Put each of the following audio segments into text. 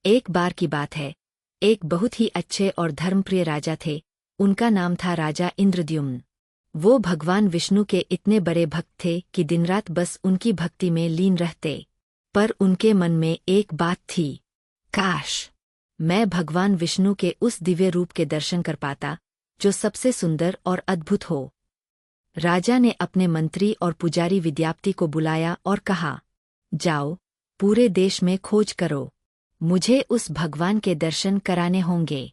एक बार की बात है, एक बहुत ही अच्छे और धर्मप्रिय राजा थे। उनका नाम था राजा इंद्रद्युम्न। वो भगवान विष्णु के इतने बड़े भक्त थे कि दिनरात बस उनकी भक्ति में लीन रहते। पर उनके मन में एक बात थी, काश मैं भगवान विष्णु के उस दिव्य रूप के दर्शन कर पाता जो सबसे सुंदर और अद्भुत हो। राजा ने अपने मंत्री और पुजारी विद्यापति को बुलाया और कहा, जाओ, पूरे देश में खोज करो, मुझे उस भगवान के दर्शन कराने होंगे।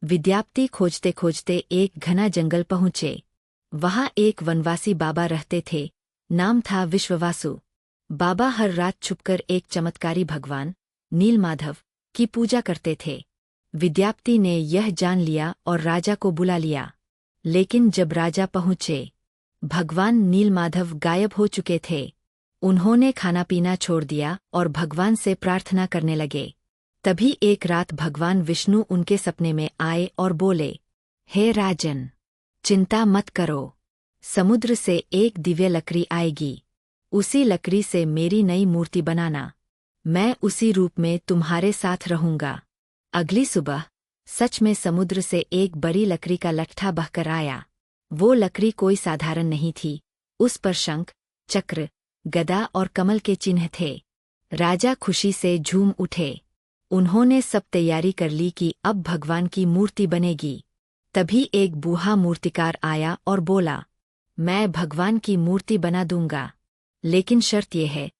विद्यापति खोजते खोजते एक घना जंगल पहुँचे। वहाँ एक वनवासी बाबा रहते थे, नाम था विश्ववासु। बाबा हर रात छुपकर एक चमत्कारी भगवान नीलमाधव की पूजा करते थे। विद्यापति ने यह जान लिया और राजा को बुला लिया। लेकिन जब राजा पहुँचे, भगवान नीलमाधव गायब हो चुके थे। उन्होंने खाना पीना छोड़ दिया और भगवान से प्रार्थना करने लगे। तभी एक रात भगवान विष्णु उनके सपने में आए और बोले, हे राजन, चिंता मत करो, समुद्र से एक दिव्य लकड़ी आएगी। उसी लकड़ी से मेरी नई मूर्ति बनाना। मैं उसी रूप में तुम्हारे साथ रहूंगा। अगली सुबह सच में समुद्र से एक बड़ी लकड़ी का लट्ठा बहकर आया। वो लकड़ी कोई साधारण नहीं थी। उस पर शंख, चक्र, गदा और कमल के चिन्ह थे। राजा खुशी से झूम उठे। उन्होंने सब तैयारी कर ली कि अब भगवान की मूर्ति बनेगी। तभी एक बूढ़ा मूर्तिकार आया और बोला, मैं भगवान की मूर्ति बना दूंगा, लेकिन शर्त यह है,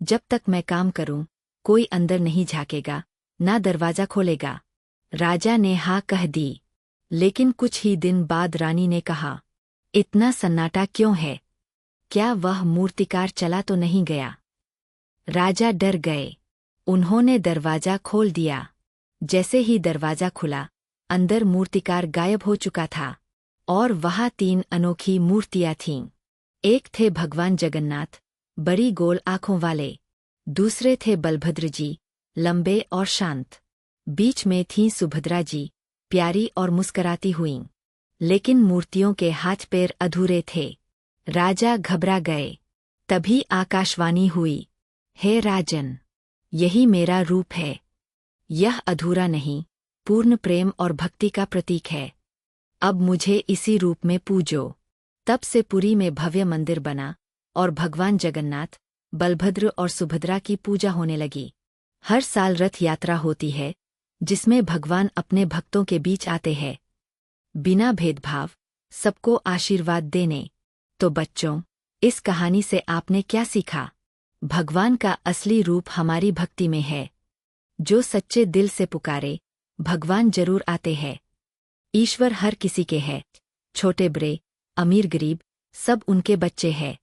जब तक मैं काम करूं, कोई अंदर नहीं झांकेगा, ना दरवाजा खोलेगा। राजा ने हाँ कह दी। लेकिन कुछ ही दिन बाद रानी ने कहा, इतना सन्नाटा क्यों है? क्या वह मूर्तिकार चला तो नहीं गया? राजा डर गए। उन्होंने दरवाजा खोल दिया। जैसे ही दरवाजा खुला, अंदर मूर्तिकार गायब हो चुका था और वहाँ 3 अनोखी मूर्तियाँ थीं। एक थे भगवान जगन्नाथ, बड़ी गोल आंखों वाले। दूसरे थे बलभद्र जी, लंबे और शांत। बीच में थीं सुभद्रा जी, प्यारी और मुस्कराती हुईं। लेकिन मूर्तियों के हाथ पैर अधूरे थे। राजा घबरा गए। तभी आकाशवाणी हुई, हे राजन, यही मेरा रूप है। यह अधूरा नहीं, पूर्ण प्रेम और भक्ति का प्रतीक है। अब मुझे इसी रूप में पूजो। तब से पुरी में भव्य मंदिर बना और भगवान जगन्नाथ, बलभद्र और सुभद्रा की पूजा होने लगी। हर साल रथ यात्रा होती है, जिसमें भगवान अपने भक्तों के बीच आते हैं, बिना भेदभाव, सबको आशीर्वाद देने। तो बच्चों, इस कहानी से आपने क्या सीखा? भगवान का असली रूप हमारी भक्ति में है। जो सच्चे दिल से पुकारे, भगवान जरूर आते हैं। ईश्वर हर किसी के है, छोटे बड़े, अमीर गरीब, सब उनके बच्चे हैं।